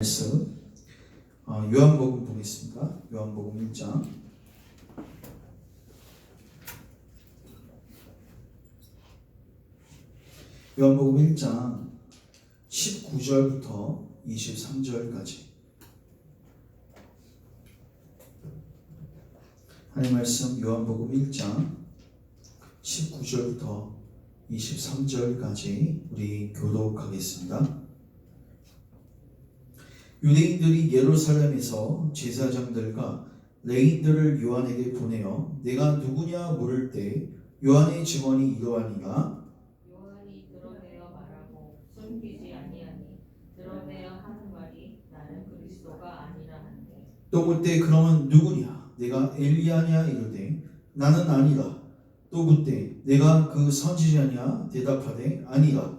말씀 요한복음 보겠습니다. 요한복음 1장 요한복음 1장 19절부터 23절까지 하나님 말씀 요한복음 1장 19절부터 23절까지 우리 교독하겠습니다. 유대인들이 예루살렘에서 제사장들과 레인들을 요한에게 보내어 내가 누구냐 물을 때 요한의 증언이 이러하니라. 요한이 드러내어 말하고 숨기지 아니하니 드러내어 하는 말이 나는 그리스도가 아니라 하는데 또 묻되 그러면 누구냐 내가 엘리야냐 이르되 나는 아니라. 또 묻되 내가 그 선지자냐 대답하되 아니라.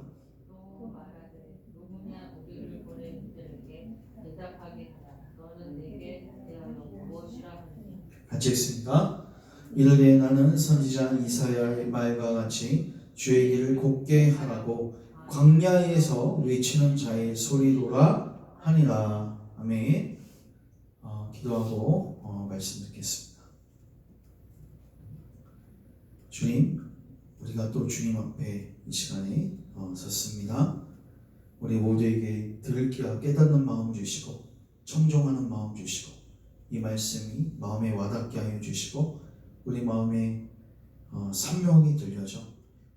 또 말하되 누구냐 우리를 보낸 이들에게 대답하게 하라. 너는 내게 대하여 무엇이라 하느냐. 같이 읽습니다. 이르되 나는 선지자 이사야의 말과 같이 주의 길을 곧게 하라고 광야에서 외치는 자의 소리로라 하니라. 아멘. 기도하고 말씀 듣겠습니다. 주님, 우리가 또 주님 앞에 이 시간에 섰습니다. 우리 모두에게 들을 귀와 깨닫는 마음 주시고 청종하는 마음 주시고 이 말씀이 마음에 와닿게 하여 주시고 우리 마음에 선명히 들려져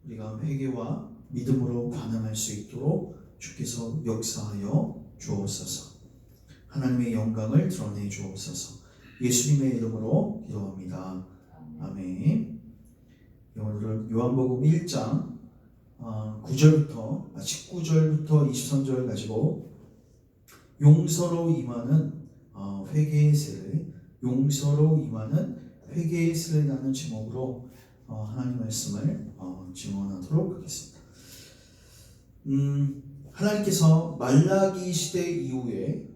우리가 회개와 믿음으로 반응할 수 있도록 주께서 역사하여 주옵소서. 하나님의 영광을 드러내 주옵소서. 예수님의 이름으로 기도합니다. 아멘. 오늘은 요한복음 1장 19절부터 23절 가지고 용서로 임하는 회개의 세례, 용서로 임하는 회개의 세례라는 제목으로 하나님 말씀을 증언하도록 하겠습니다. 하나님께서 말라기 시대 이후에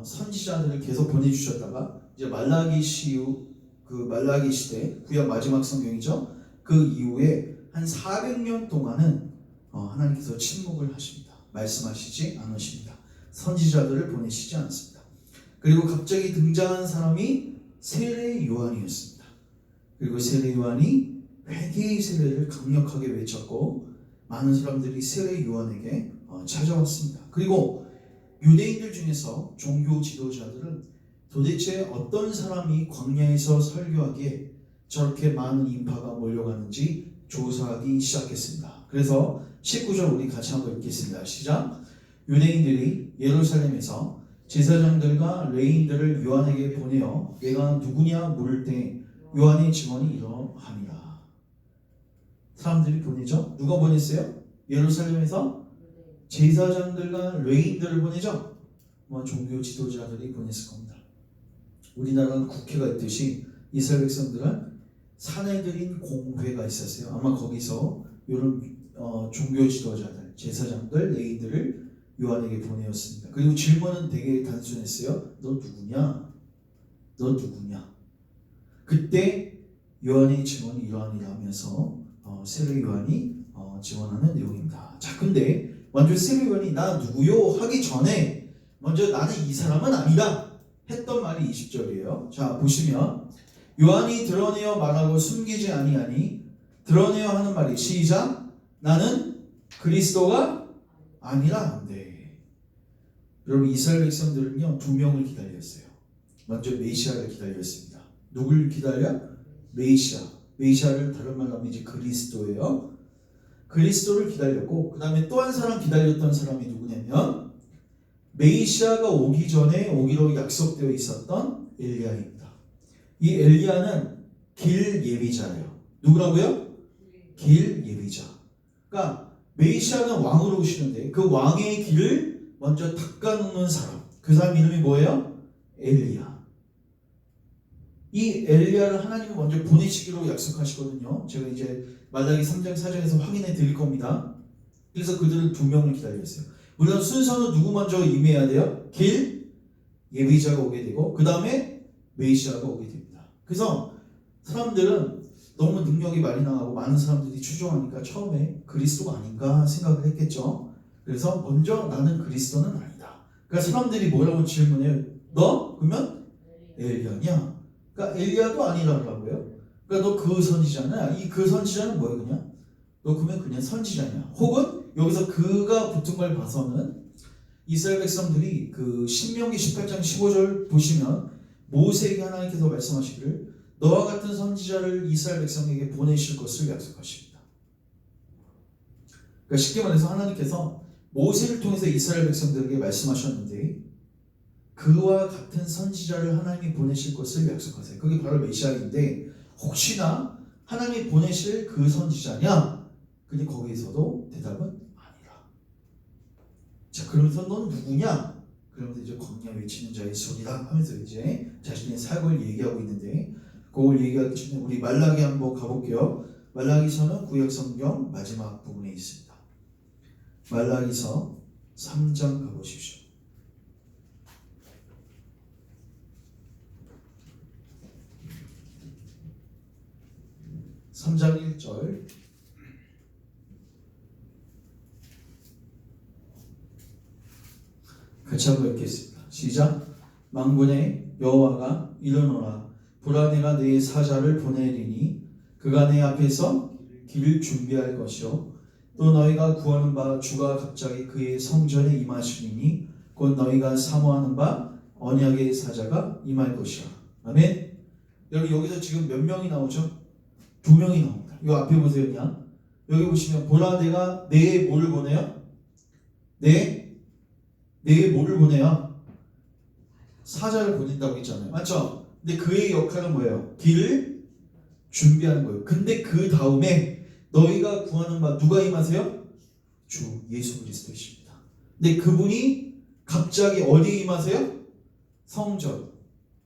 선지자들을 계속 보내주셨다가 이제 말라기 시대 구약 마지막 성경이죠. 그 이후에 한 400년 동안은 하나님께서 침묵을 하십니다. 말씀하시지 않으십니다. 선지자들을 보내시지 않습니다. 그리고 갑자기 등장한 사람이 세례 요한이었습니다. 그리고 세례 요한이 회개의 세례를 강력하게 외쳤고 많은 사람들이 세례 요한에게 찾아왔습니다. 그리고 유대인들 중에서 종교 지도자들은 도대체 어떤 사람이 광야에서 설교하기에 저렇게 많은 인파가 몰려가는지 조사하기 시작했습니다. 그래서 19절 우리 같이 한번 읽겠습니다. 시작. 유대인들이 예루살렘에서 제사장들과 레인들을 요한에게 보내어 내가 누구냐 물을 때 요한의 증언이 이러하니라. 사람들이 보내죠? 누가 보냈어요? 예루살렘에서 제사장들과 레인들을 보내죠? 종교 지도자들이 보냈을 겁니다. 우리나라는 국회가 있듯이 이스라엘 백성들은 사내들인 공회가 있었어요. 아마 거기서 이런 종교 지도자들, 제사장들, 레인들을 요한에게 보내었습니다. 그리고 질문은 되게 단순했어요. 너 누구냐? 너 누구냐? 그때 요한의 증언이 이러하니라 하면서 세례 요한이 증언하는 내용입니다. 자, 근데 먼저 세례 요한이 나 누구요? 하기 전에 먼저 나는 이 사람은 아니다 했던 말이 20절이에요. 자, 보시면 요한이 드러내어 말하고 숨기지 아니하니 드러내어 하는 말이 시작. 나는 그리스도가 아니라 한데. 여러분 이스라엘 백성들은요 2명을 기다렸어요. 먼저 메시아를 기다렸습니다. 누굴 기다려? 메시아. 메시아를 다른 말로 하면 이제 그리스도예요. 그리스도를 기다렸고 그 다음에 또 한 사람 기다렸던 사람이 누구냐면 메시아가 오기 전에 오기로 약속되어 있었던 엘리야입니다. 이 엘리야는 길 예비자예요. 누구라고요? 길 예비자. 그러니까 메시아는 왕으로 오시는데 그 왕의 길을 먼저 닦아놓는 사람. 그 사람 이름이 뭐예요? 엘리야. 이 엘리야를 하나님은 먼저 보내시기로 약속하시거든요. 제가 이제 말라기 3장 4장에서 확인해 드릴 겁니다. 그래서 그들은 2명을 기다렸어요. 우리는 순서는 누구 먼저 임해야 돼요? 길 예비자가 오게 되고 그 다음에 메시아가 오게 됩니다. 그래서 사람들은 너무 능력이 많이 나가고 많은 사람들이 추종하니까 처음에 그리스도가 아닌가 생각을 했겠죠. 그래서 먼저 나는 그리스도는 아니다. 그러니까 사람들이 뭐라고 질문해요? 너 그러면 엘리야냐? 그러니까 엘리야도 아니라고요. 그러니까 너 그 선지자냐? 이 그 선지자는 뭐야 그냥? 너 그러면 그냥 선지자냐? 혹은 여기서 그가 붙은 걸 봐서는 이스라엘 백성들이 그 신명기 18장 15절 보시면 모세에게 하나님께서 말씀하시기를 너와 같은 선지자를 이스라엘 백성에게 보내실 것을 약속하십니다. 그러니까 쉽게 말해서 하나님께서 모세를 통해서 이스라엘 백성들에게 말씀하셨는데 그와 같은 선지자를 하나님이 보내실 것을 약속하세요. 그게 바로 메시아인데 혹시나 하나님이 보내실 그 선지자냐? 근데 거기에서도 대답은 아니라. 자, 그러면서 넌 누구냐? 그러면서 이제 광야 외치는 자의 손이라 하면서 이제 자신의 사역을 얘기하고 있는데 그걸 얘기하기 전에 우리 말라기 한번 가볼게요. 말라기서는 구약 성경 마지막 부분에 있습니다. 말라기서 3장 가보십시오. 3장 1절 같이 한번 읽겠습니다. 시작. 만군의 여호와가 이르노라 보라 내가 내 사자를 보내리니 그가 내 앞에서 길을 준비할 것이요 또 너희가 구하는 바 주가 갑자기 그의 성전에 임하시리니 곧 너희가 사모하는 바 언약의 사자가 임할 것이라. 아멘. 여러분 여기서 지금 몇 명이 나오죠? 2명이 나옵니다. 이 앞에 보세요. 그냥 여기 보시면 보라 내가 내 뭐를 보내요? 내 뭐를 보내요? 사자를 보낸다고 했잖아요. 맞죠? 근데 그의 역할은 뭐예요? 길을 준비하는 거예요. 근데 그 다음에 너희가 구하는 바 누가 임하세요? 주 예수 그리스도이십니다. 근데 그분이 갑자기 어디에 임하세요? 성전.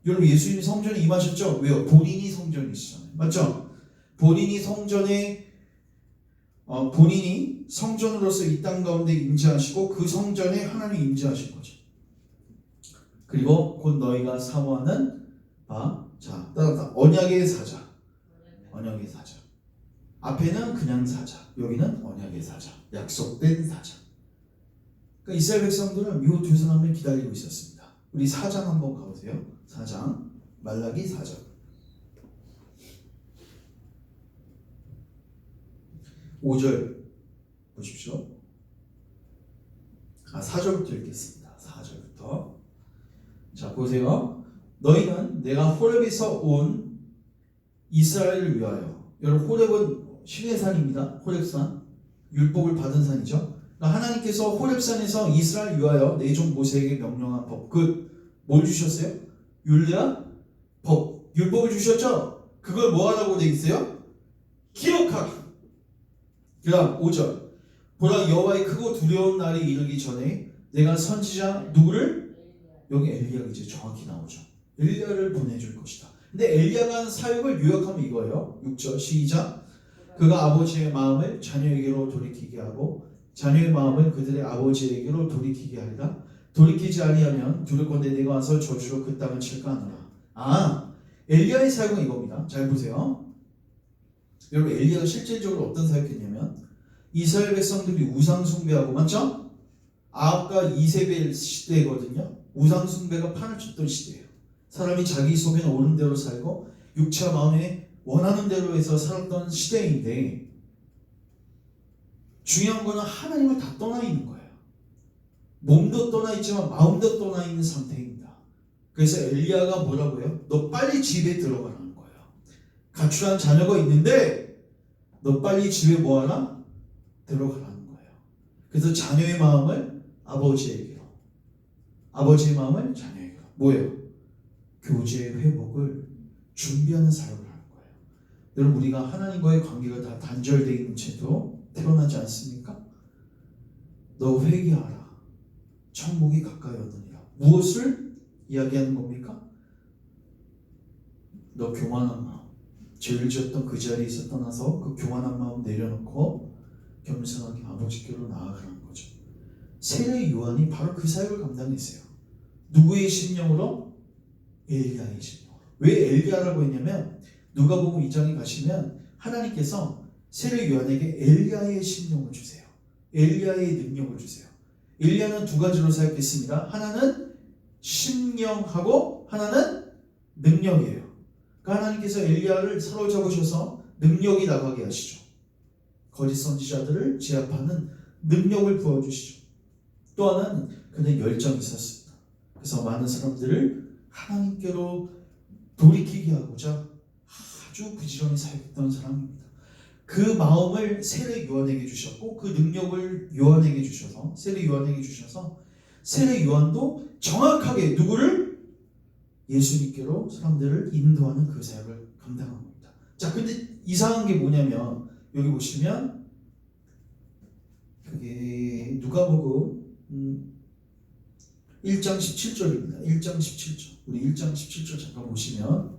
여러분 예수님이 성전에 임하셨죠? 왜요? 본인이 성전이시잖아요. 맞죠? 본인이 성전에 본인이 성전으로서 이 땅 가운데 임재하시고 그 성전에 하나님이 임재하신 거죠. 그리고 곧 너희가 사모하는 자 따라서 언약의 사자. 언약의 사자. 앞에는 그냥 사자. 여기는 언약의 사자. 약속된 사자. 그러니까 이스라엘 백성들은 이 두 사람을 기다리고 있었습니다. 우리 4장 한번 가보세요. 4장 말라기 4장 5절 보십시오. 4절부터 읽겠습니다. 4절부터. 자 보세요. 너희는 내가 호렙에서 온 이스라엘을 위하여. 여러분 호렙은 신의 산입니다. 호렙산 율법을 받은 산이죠. 그러니까 하나님께서 호렙산에서 이스라엘 위하여 내 종 모세에게 명령한 법. 뭘 주셨어요? 율례와 법. 율법을 주셨죠? 그걸 뭐 하라고 돼 있어요? 기억하라. 그 다음 5절 보라 여호와의 크고 두려운 날이 이르기 전에 내가 선지자 누구를? 여기 엘리야가 이제 정확히 나오죠. 엘리야를 보내줄 것이다. 근데 엘리야가 한 사역을 요약하면 이거예요. 6절 시작. 그가 아버지의 마음을 자녀에게로 돌이키게 하고 자녀의 마음을 그들의 아버지에게로 돌이키게 하리라. 돌이키지 아니하면 두렵건대 내가 와서 저주로 그 땅을 칠까 하노라. 엘리야의 사역은 이겁니다. 잘 보세요. 여러분 엘리야가 실질적으로 어떤 사역했냐면 이스라엘 백성들이 우상 숭배하고 맞죠? 아합과 이세벨 시대거든요. 우상 숭배가 판을 쳤던 시대예요. 사람이 자기 속에는 오는 대로 살고 육체와 마음에 원하는 대로 해서 살았던 시대인데 중요한 거는 하나님을 다 떠나 있는 거예요. 몸도 떠나 있지만 마음도 떠나 있는 상태입니다. 그래서 엘리야가 뭐라고 해요? 너 빨리 집에 들어가라는 거예요. 가출한 자녀가 있는데 너 빨리 집에 뭐하라? 들어가라는 거예요. 그래서 자녀의 마음을 아버지에게로 아버지의 마음을 자녀에게로 뭐예요? 교제의 회복을 준비하는 사역을 하는 거예요. 여러분 우리가 하나님과의 관계가 다 단절되어 있는 채도 태어나지 않습니까? 너 회개하라. 천국이 가까이 오느니라. 무엇을 이야기하는 겁니까? 너 교만한 마음, 죄를 지었던 그 자리에서 떠나서 그 교만한 마음 내려놓고 겸손하게 아버지께로 나아가라는 거죠. 세례 요한이 바로 그 사역을 감당했어요. 누구의 심령으로? 엘리야의 심령으로. 왜 엘리야라고 했냐면 누가복음 2장에 가시면 하나님께서 세례 요한에게 엘리야의 심령을 주세요. 엘리야의 능력을 주세요. 엘리야는 두 가지로 사역했습니다. 하나는 심령하고 하나는 능력이에요. 그러니까 하나님께서 엘리야를 사로잡으셔서 능력이 나가게 하시죠. 거짓 선지자들을 제압하는 능력을 부어주시죠. 또 하나는 그는 열정이 있었습니다. 그래서 많은 사람들을 하나님께로 돌이키게 하고자 아주 부지런히 사역했던 사람입니다. 그 마음을 세례 요한에게 주셨고 그 능력을 요한에게 주셔서 세례 요한에게 주셔서 세례 요한도 정확하게 누구를? 예수님께로 사람들을 인도하는 그 사역을 감당한 겁니다. 자, 근데 이상한 게 뭐냐면 여기 보시면 그게 누가복음 1장 17절입니다. 1장 17절. 우리 1장 17절 잠깐 보시면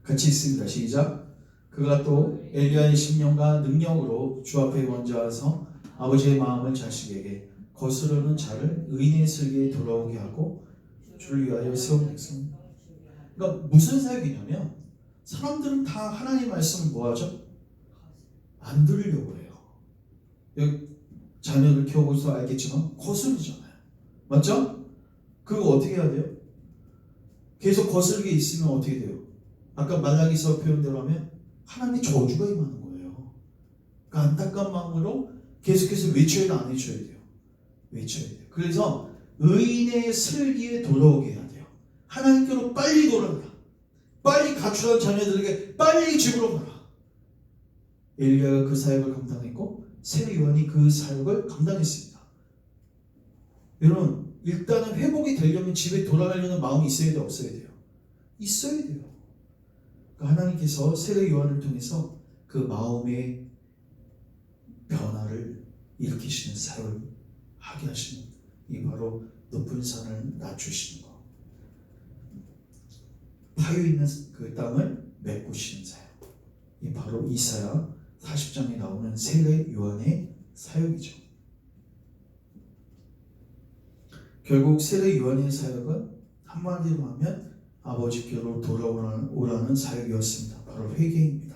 같이 읽습니다. 시작. 그가 또 엘리야의 심령과 능력으로 주 앞에 먼저 와서 아버지의 마음을 자식에게 거스르는 자를 의인의 슬기에 돌아오게 하고 주를 위하여 세운 백성. 그러니까 무슨 사역이냐면 사람들은 다 하나님 말씀을 뭐하죠? 안 들으려고 해요. 여기 자녀를 키워보셔서 알겠지만 거스르잖아요. 맞죠? 그거 어떻게 해야 돼요? 계속 거스르게 있으면 어떻게 돼요? 아까 말라기서 표현대로 하면 하나님의 저주가 임하는 거예요. 그러니까 안타까운 마음으로 계속해서 외쳐야 안 외쳐야 돼요? 외쳐야 돼요. 그래서 의인의 슬기에 돌아오게 해야 돼요. 하나님께로 빨리 돌아가라. 빨리 가출한 자녀들에게 빨리 집으로 가라. 엘리야가 그 사역을 감당했고 세례 요한이 그 사역을 감당했습니다. 여러분, 일단은 회복이 되려면 집에 돌아가려는 마음이 있어야 돼요? 없어야 돼요? 있어야 돼요. 그러니까 하나님께서 세례 요한을 통해서 그 마음의 변화를 일으키시는 사역을 하게 하시는 이 바로 높은 산을 낮추시는 것, 파여 있는 그 땅을 메꾸시는 사역, 이 바로 이사야 40장에 나오는 세례 요한의 사역이죠. 결국 세례 요한의 사역은 한마디로 하면 아버지께로 돌아오라는 사역이었습니다. 바로 회개입니다.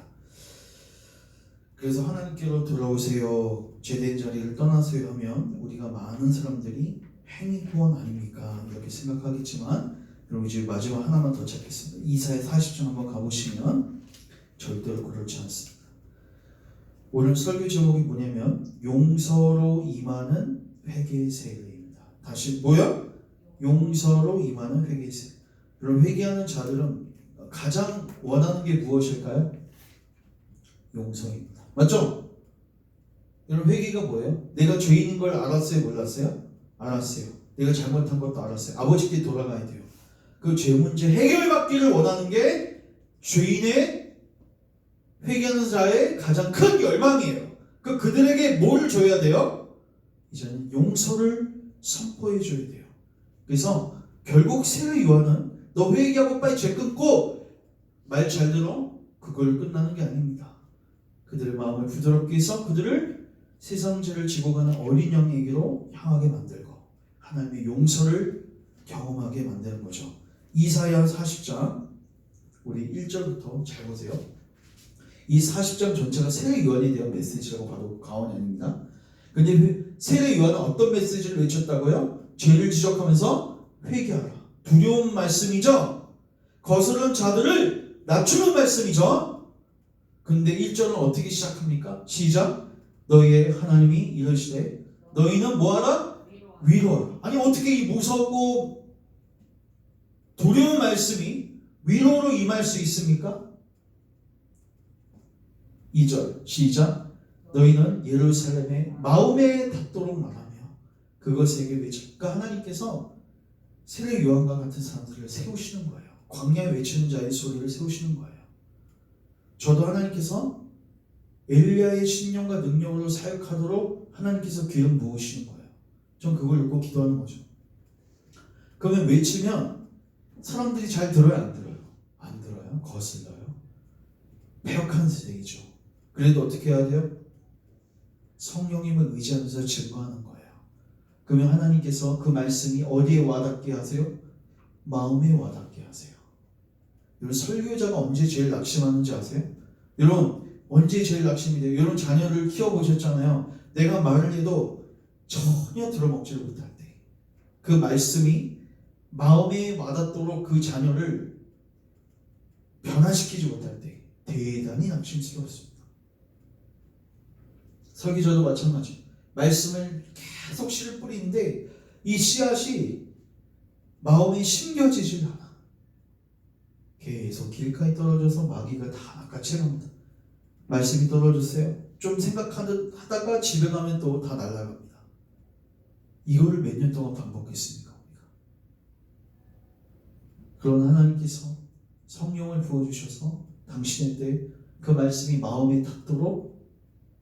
그래서 하나님께로 돌아오세요, 제된 자리를 떠나세요 하면 우리가 많은 사람들이 행위구원 아닙니까? 이렇게 생각하겠지만 여러분 이제 마지막 하나만 더 찾겠습니다. 이사야 40장 한번 가보시면 절대로 그렇지 않습니다. 오늘 설교 제목이 뭐냐면 용서로 임하는 회개의 세례입니다. 다시 뭐야? 용서로 임하는 회개의 세례. 여러분 회개하는 자들은 가장 원하는 게 무엇일까요? 용서입니다. 맞죠? 여러분 회개가 뭐예요? 내가 죄인인 걸 알았어요? 몰랐어요? 알았어요. 내가 잘못한 것도 알았어요. 아버지께 돌아가야 돼요. 그 죄 문제 해결받기를 원하는 게 죄인의 회개하는 자의 가장 큰 열망이에요. 그들에게 뭘 줘야 돼요? 이제는 용서를 선포해 줘야 돼요. 그래서 결국 세례 요한은 너 회개하고 빨리 죄 끊고 말 잘 들어, 그걸 끝나는 게 아닙니다. 그들의 마음을 부드럽게 해서 그들을 세상 죄를 지고 가는 어린 양에게로 향하게 만들고 하나님의 용서를 경험하게 만드는 거죠. 이사야 40장 우리 1절부터 잘 보세요. 이 40장 전체가 세례 요한에 대한 메시지라고 봐도 과언이 아닙니다. 근데 세례 요한은 어떤 메시지를 외쳤다고요? 죄를 지적하면서 회개하라. 두려운 말씀이죠. 거스른 자들을 낮추는 말씀이죠. 근데 1절은 어떻게 시작합니까? 시작. 너희의 하나님이 이르시되 너희는 뭐하라? 위로하라. 아니 어떻게 이 무섭고 두려운 말씀이 위로로 임할 수 있습니까? 2절 시작. 너희는 예루살렘에 마음에 닿도록 말하며 그것에게 외쳐. 그러니까 하나님께서 세례 요한과 같은 사람들을 세우시는 거예요. 광야에 외치는 자의 소리를 세우시는 거예요. 저도 하나님께서 엘리야의 신령과 능력으로 사역하도록 하나님께서 기름 부으시는 거예요. 전 그걸 읽고 기도하는 거죠. 그러면 외치면 사람들이 잘 들어요? 안 들어요? 안 들어요? 거슬려요? 폐역한 세대이죠. 그래도 어떻게 해야 돼요? 성령님을 의지하면서 증거하는 거예요. 그러면 하나님께서 그 말씀이 어디에 와닿게 하세요? 마음에 와닿게 하세요. 여러분 설교자가 언제 제일 낙심하는지 아세요? 여러분 언제 제일 낙심이 돼요? 여러분 자녀를 키워보셨잖아요. 내가 말을 해도 전혀 들어먹지를 못할 때, 그 말씀이 마음에 와닿도록 그 자녀를 변화시키지 못할 때 대단히 낙심스러웠습니다. 설교자도 마찬가지. 말씀을 계속 씨를 뿌리는데 이 씨앗이 마음에 심겨지질 않아. 계속 길가에 떨어져서 마귀가 다 낚아채갑니다. 말씀이 떨어졌어요. 좀 생각하다가 집에 가면 또 다 날아갑니다. 이거를 몇 년 동안 반복했습니까? 우리가. 그러나 하나님께서 성령을 부어주셔서 당신의 때 그 말씀이 마음에 닿도록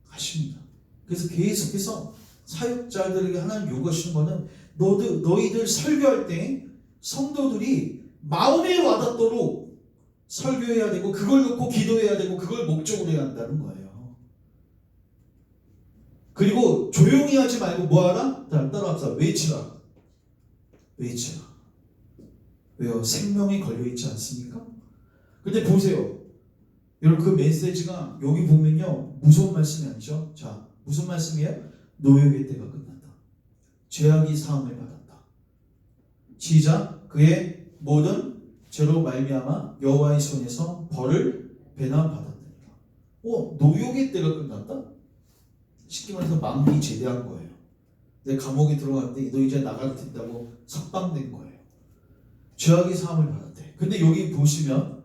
하십니다. 그래서 계속해서 사역자들에게 하나님 요구하시는 거는 너희들 설교할 때 성도들이 마음에 와닿도록 설교해야 되고 그걸 놓고 기도해야 되고 그걸 목적으로 해야 한다는 거예요. 그리고 조용히 하지 말고 뭐하라? 따라합시다. 외치라. 외치라. 왜요? 생명이 걸려있지 않습니까? 근데 보세요. 여러분 그 메시지가 여기 보면요 무서운 말씀이 아니죠. 자, 무슨 말씀이에요? 노역의 때가 끝났다. 죄악이 사함을 받았다. 시작. 그의 모든 죄로 말미암아 여호와의 손에서 벌을 배나 받았느니라. 노역의 때가 끝났다? 쉽게 말해서 만기 제대한 거예요. 내 감옥에 들어갔는데 너 이제 나가도 된다고 석방된 거예요. 죄악이 사함을 받았대. 근데 여기 보시면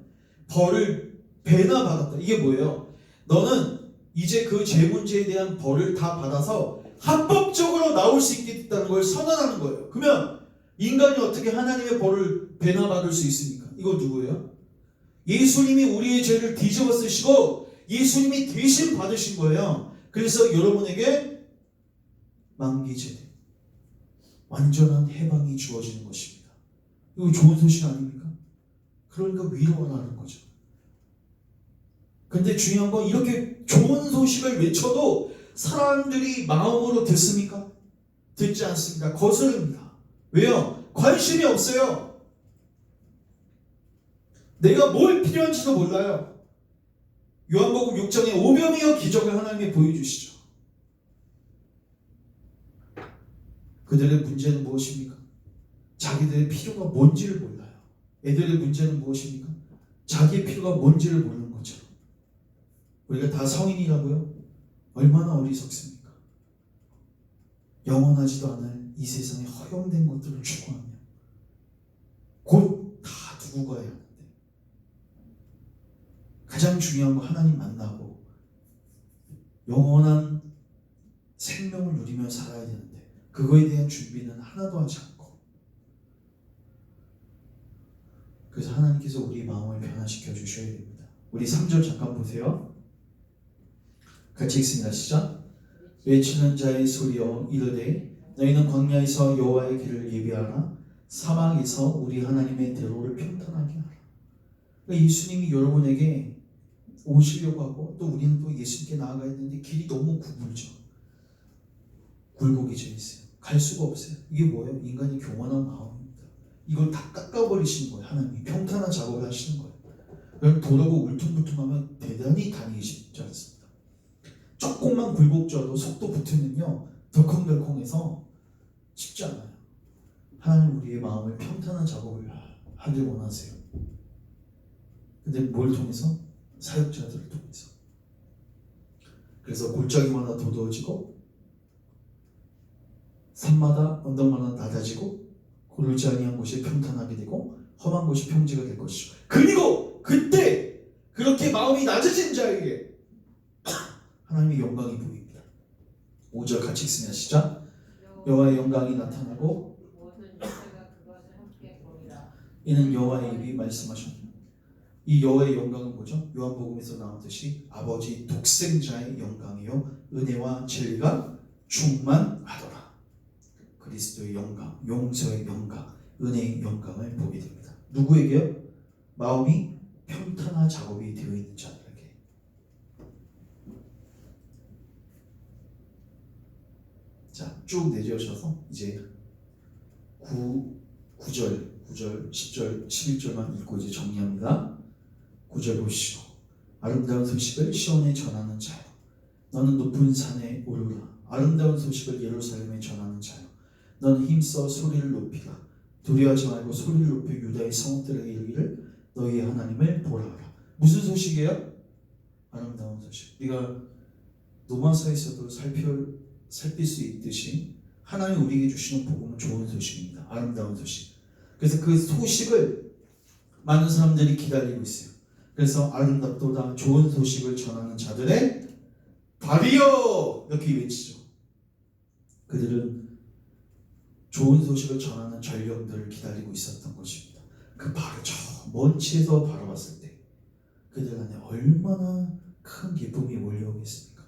벌을 배나 받았다. 이게 뭐예요? 너는 이제 그 죄 문제에 대한 벌을 다 받아서 합법적으로 나올 수 있게 됐다는 걸 선언하는 거예요. 그러면 인간이 어떻게 하나님의 벌을 배나 받을 수 있습니까? 이거 누구예요? 예수님이 우리의 죄를 뒤집어 쓰시고 예수님이 대신 받으신 거예요. 그래서 여러분에게 만기 제대, 완전한 해방이 주어지는 것입니다. 이거 좋은 소식 아닙니까? 그러니까 위로하라는 거죠. 근데 중요한 건 이렇게 좋은 소식을 외쳐도 사람들이 마음으로 듣습니까? 듣지 않습니다. 거스릅니다. 왜요? 관심이 없어요. 내가 뭘 필요한지도 몰라요. 요한복음 6장에 오병이어 기적을 하나님이 보여주시죠. 그들의 문제는 무엇입니까? 자기들의 필요가 뭔지를 몰라요. 애들의 문제는 무엇입니까? 자기의 필요가 뭔지를 모르는 것처럼. 우리가 다 성인이라고요? 얼마나 어리석습니까? 영원하지도 않을 이 세상에 허용된 것들을 추구하며 곧 다 두고 가야 하는데 가장 중요한 거 하나님 만나고 영원한 생명을 누리며 살아야 되는데 그거에 대한 준비는 하나도 하지 않고, 그래서 하나님께서 우리 마음을 변화시켜 주셔야 됩니다. 우리 3절 잠깐 보세요. 같이 읽습니다. 시작. 외치는 자의 소리여 이르되 너희는 광야에서 여호와의 길을 예비하라. 사막에서 우리 하나님의 대로를 평탄하게 하라. 그러니까 예수님이 여러분에게 오시려고 하고 또 우리는 또 예수님께 나아가야 되는데 길이 너무 구불죠. 굴곡이 져 있어요. 갈 수가 없어요. 이게 뭐예요? 인간이 교만한 마음입니다. 이걸 다 깎아버리시는 거예요. 하나님이 평탄한 작업을 하시는 거예요. 그럼 돌아고 울퉁불퉁하면 대단히 다니기 쉽지 않습니다. 조금만 굴곡져도 속도 붙으면요 덜컹덜컹해서 쉽지 않아요. 하나님 우리의 마음을 평탄한 작업을 하길 원하세요. 근데 뭘 통해서? 사역자들을 통해서. 그래서 골짜기마다 도두어지고 산마다 언덕마다 낮아지고 고르지 아니한 곳이 평탄하게 되고 험한 곳이 평지가 될 것이죠. 그리고 그때 그렇게 마음이 낮아진 자에게 하나님의 영광이 보입니다. 5절 같이 읽습니다. 시작. 여호와의 영광이 나타나고 모든 육체가 그것을 함께 보리라. 이는 여호와의 입이 말씀하셨다. 이 여호와의 영광은 뭐죠? 요한복음에서 나왔듯이 아버지 독생자의 영광이요 은혜와 진리가 충만하더라. 그리스도의 영광, 용서의 영광, 은혜의 영광을 보게 됩니다. 누구에게요? 마음이 평탄한 작업이 되어 있는 자들에게. 자, 쭉 내려오셔서 이제 9절, 10절, 11절만 읽고 이제 정리합니다. 9절 보시죠. 아름다운 소식을 시온에 전하는 자여, 너는 높은 산에 오르라. 아름다운 소식을 예루살렘에 전하는 자여, 너는 힘써 소리를 높이라. 두려워하지 말고 소리를 높여 유다의 성읍들에게 이르기를 너희의 하나님을 보라 하라. 무슨 소식이에요? 아름다운 소식. 우리가 로마서에서도 살필 수 있듯이 하나님이 우리에게 주시는 복음은 좋은 소식입니다. 아름다운 소식. 그래서 그 소식을 많은 사람들이 기다리고 있어요. 그래서 아름답도다 좋은 소식을 전하는 자들의 발이여 이렇게 외치죠. 그들은 좋은 소식을 전하는 전령들을 기다리고 있었던 것입니다. 그 바로 저 먼치에서 바라봤을 때 그들 안에 얼마나 큰 기쁨이 몰려오겠습니까?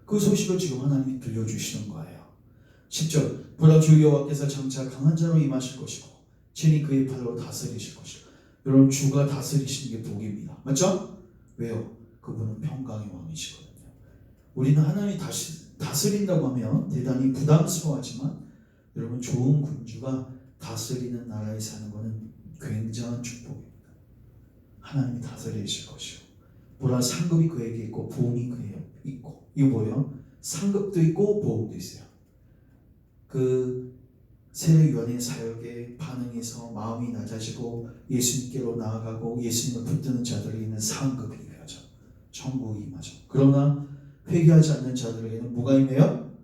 그 소식을 지금 하나님이 들려주시는 거예요. 10절 보라 주 여호와께서 장차 강한 자로 임하실 것이고 친히 그의 팔로 다스리실 것이고. 여러분 주가 다스리시는 게 복입니다. 맞죠? 왜요? 그분은 평강의 왕이시거든요. 우리는 하나님이 다스린다고 하면 대단히 부담스러워하지만 여러분 좋은 군주가 다스리는 나라에 사는 것은 굉장한 축복입니다. 하나님이 다스리실 것이요. 보라 상급이 그에게 있고 보응이 그에게 있고. 이거 뭐예요? 상급도 있고 보응도 있어요. 그 세례요한의 사역에 반응해서 마음이 낮아지고 예수님께로 나아가고 예수님을 붙드는 자들에게는 상급이 임하죠. 천국이 임하죠. 그러나 회개하지 않는 자들에게는 뭐가 임해요?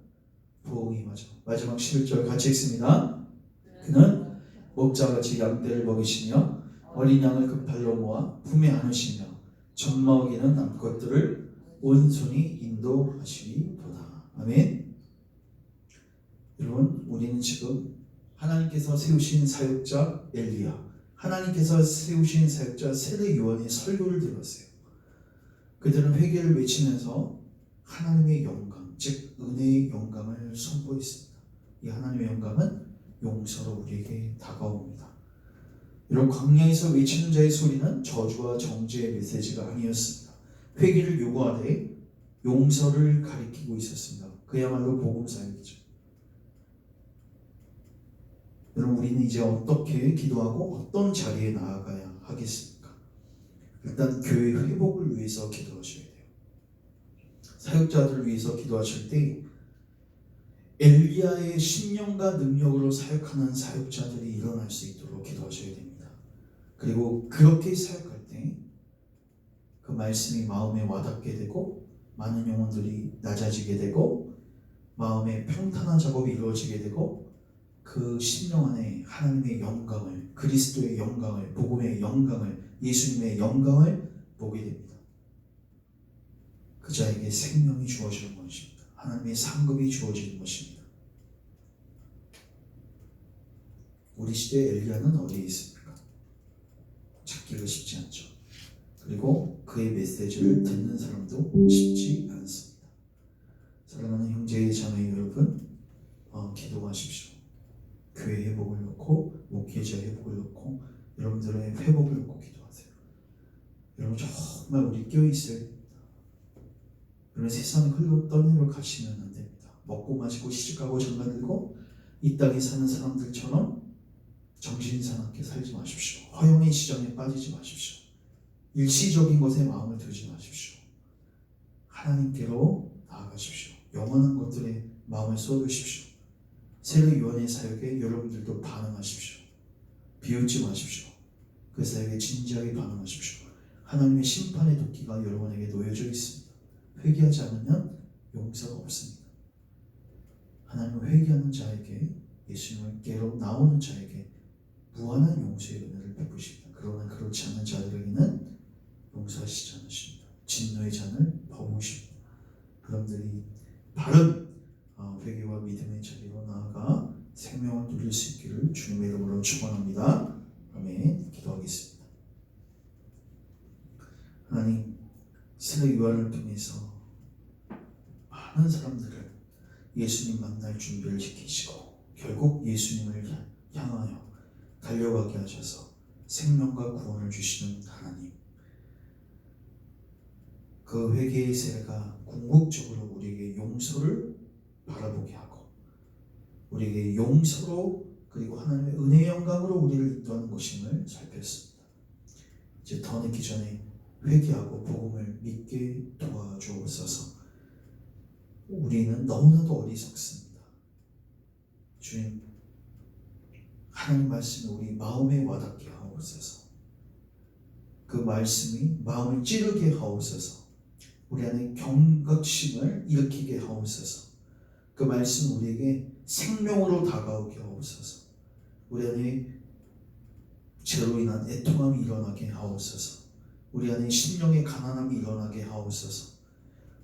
보응이 임하죠. 마지막 11절 같이 읽습니다. 그는 목자같이 양떼를 먹이시며 어린 양을 그 팔로 모아 품에 안으시며 젖먹이는 암컷들을 온손이 인도하시리로다. 아멘. 여러분 우리는 지금 하나님께서 세우신 사역자 엘리야, 하나님께서 세우신 사역자 세례 요한의 설교를 들었어요. 그들은 회개를 외치면서 하나님의 영광, 즉 은혜의 영광을 선포했습니다. 이 하나님의 영광은 용서로 우리에게 다가옵니다. 이런 광야에서 외치는 자의 소리는 저주와 정죄의 메시지가 아니었습니다. 회개를 요구하되 용서를 가리키고 있었습니다. 그야말로 복음 사역이죠. 여러분 우리는 이제 어떻게 기도하고 어떤 자리에 나아가야 하겠습니까? 일단 교회 회복을 위해서 기도하셔야 돼요. 사역자들을 위해서 기도하실 때 엘리야의 신령과 능력으로 사역하는 사역자들이 일어날 수 있도록 기도하셔야 됩니다. 그리고 그렇게 사역할 때 그 말씀이 마음에 와닿게 되고 많은 영혼들이 낮아지게 되고 마음에 평탄한 작업이 이루어지게 되고 그 심령 안에 하나님의 영광을, 그리스도의 영광을, 복음의 영광을, 예수님의 영광을 보게 됩니다. 그 자에게 생명이 주어지는 것입니다. 하나님의 상급이 주어지는 것입니다. 우리 시대의 엘리야는 어디에 있습니까? 찾기가 쉽지 않죠. 그리고 그의 메시지를 듣는 사람도 쉽지 않습니다. 사랑하는 형제 자매 여러분, 기도하십시오. 교회 회복을 놓고 목회자 회복을 놓고 여러분들의 회복을 놓고 기도하세요. 여러분 정말 우리 깨어있어야 됩니다. 여러분 세상에 흘러떠는 대로 가시면 안 됩니다. 먹고 마시고 시집가고 장가들고 이 땅에 사는 사람들처럼 정신사납게 살지 마십시오. 허영의 시장에 빠지지 마십시오. 일시적인 것에 마음을 두지 마십시오. 하나님께로 나아가십시오. 영원한 것들에 마음을 쏟으십시오. 세례 요한의 사역에 여러분들도 반응하십시오. 비웃지 마십시오. 그 사역에 진지하게 반응하십시오. 하나님의 심판의 도끼가 여러분에게 놓여져 있습니다. 회개하지 않으면 용서가 없습니다. 하나님은 회개하는 자에게, 예수님께로 나오는 자에게 무한한 용서의 은혜를 베푸십니다. 그러나 그렇지 않은 자들에게는 용서하시지 않으십니다. 진노의 잔을 버무십니다. 그런들이 바른 회개와 믿음의 자리로 나아가 생명을 누릴 수 있기를 주님의 이름으로 축원합니다. 아멘. 기도하겠습니다. 하나님, 세례 요한을 통해서 많은 사람들을 예수님 만날 준비를 시키시고 결국 예수님을 향하여 달려가게 하셔서 생명과 구원을 주시는 하나님, 그 회개의 세례가 궁극적으로 우리에게 용서를 바라보게 하고 우리에게 용서로 그리고 하나님의 은혜의 영광으로 우리를 인도하는 것임을 살폈습니다. 이제 더 늦기 전에 회개하고 복음을 믿게 도와주옵소서. 우리는 너무나도 어리석습니다. 주님, 하나님 말씀이 우리 마음에 와닿게 하옵소서. 그 말씀이 마음을 찌르게 하옵소서. 우리 안에 경각심을 일으키게 하옵소서. 그 말씀 우리에게 생명으로 다가오게 하옵소서. 우리 안에 죄로 인한 애통함이 일어나게 하옵소서. 우리 안에 심령의 가난함이 일어나게 하옵소서.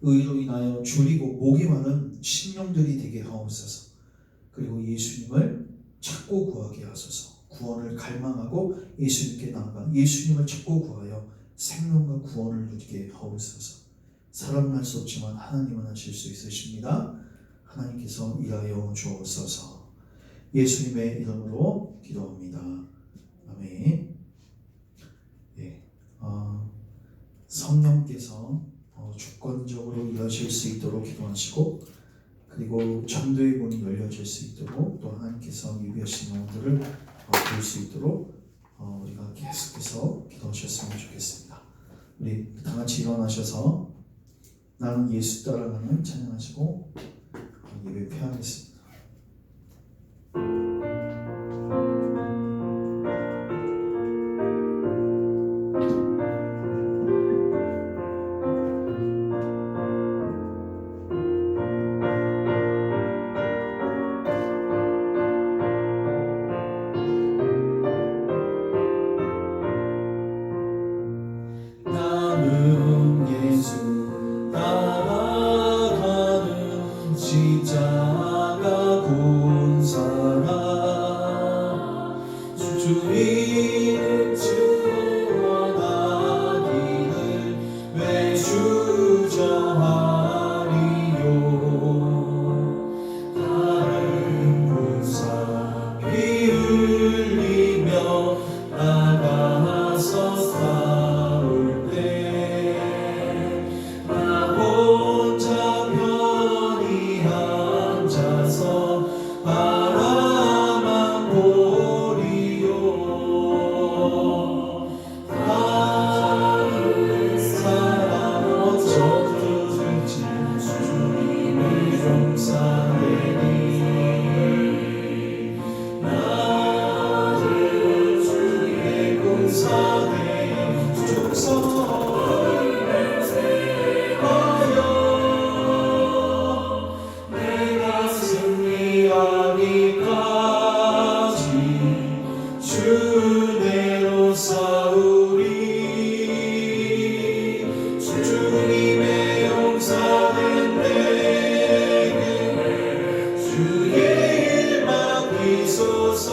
의로 인하여 줄이고 목이 마른 심령들이 되게 하옵소서. 그리고 예수님을 찾고 구하게 하소서. 구원을 갈망하고 예수님께 나아가 예수님을 찾고 구하여 생명과 구원을 누리게 하옵소서. 사람은 할 수 없지만 하나님은 하실 수 있으십니다. 하나님께서 일하여 주옵소서. 예수님의 이름으로 기도합니다. 아멘. 예, 성령께서 주권적으로 일하실 수 있도록 기도하시고, 그리고 전도의 문이 열려질 수 있도록, 또 하나님께서 예비하신 영혼들을 볼 수 있도록 우리가 계속해서 기도하셨으면 좋겠습니다. 우리 다 같이 일어나셔서 나는 예수 따라가는 찬양하시고 예배 폐하겠습니다. 나는 예수 따라가는 십자가 본 사람, 주님 원하기를 왜 주저하리요. 다른 군사 피 흘리며 나가서 싸울 때 나 혼자 편히 앉아서 바라만 보리요. 다른 사람 어쩌든지 주님의 용사되니 나를 주의 군사되어 충성을 맹세하여 내가 승리하기까지 주대로 싸우리. 주님의 용사된 내게 주의 일 맡기소서.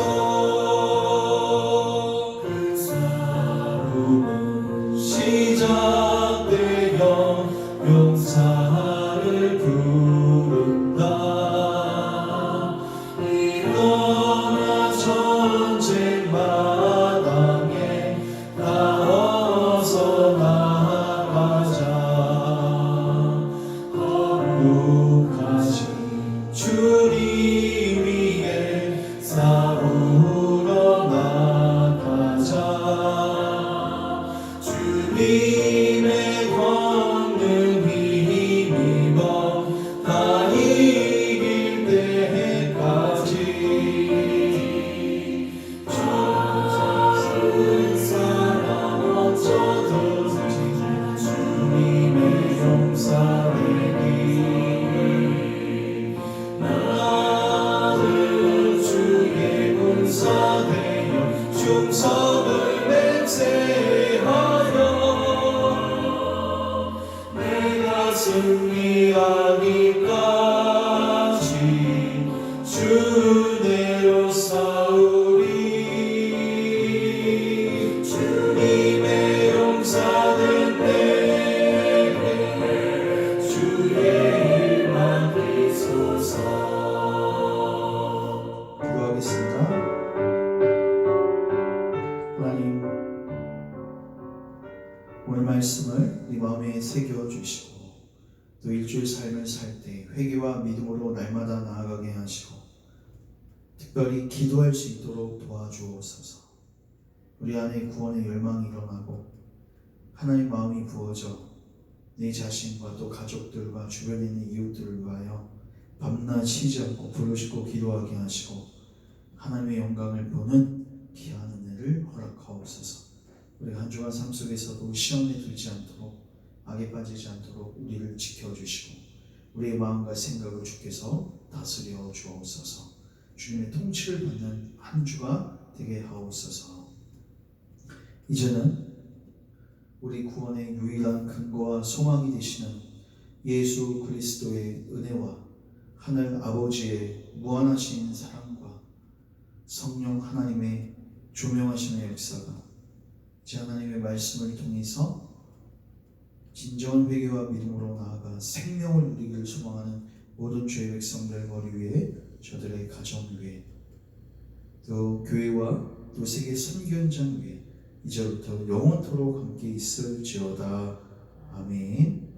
그 싸움은 시작되어 용사를 부른다. 일어나 전쟁 마당에 나와서 나가자. 거룩하신 주님 위에 싸우러 나가자. 주님의 권능 힘입어 다 이길 때까지 작은 사람 어쩌든지 주님의 용사되니 나를 주의 군사되어 충성을 맹세하여 내가 승리하기까지 주대로 싸우리. 주님의 용사된 내게 주의 일 맡기소서. 기도하겠습니다. 하나님, 오늘 말씀을 우리 마음에 새겨 주시고, 또 일주일 삶을 살 때 회개와 믿음으로 날마다 나아가게 하시고, 특별히 기도할 수 있도록 도와주옵소서. 우리 안에 구원의 열망이 일어나고 하나님 마음이 부어져 내 자신과 또 가족들과 주변에 있는 이웃들을 위하여 밤낮 쉬지 않고 부르짖고 기도하게 하시고 하나님의 영광을 보는 귀한 은혜를 허락하옵소서. 우리 한 주간 삶 속에서도 시험에 들지 않도록, 악에 빠지지 않도록 우리를 지켜주시고 우리의 마음과 생각을 주께서 다스려 주옵소서. 주님의 통치를 받는 한 주가 되게 하옵소서. 이제는 우리 구원의 유일한 근거와 소망이 되시는 예수 그리스도의 은혜와 하늘 아버지의 무한하신 사랑과 성령 하나님의 조명하심의 역사가 이제 하나님의 말씀을 통해서 진정한 회개와 믿음으로 나아가 생명을 누리기를 소망하는 모든 주의 백성들 머리 위에, 저들의 가정 위에, 또 교회와 또 세계 선교 현장 위에 이제부터 영원토록 함께 있을지어다. 아멘.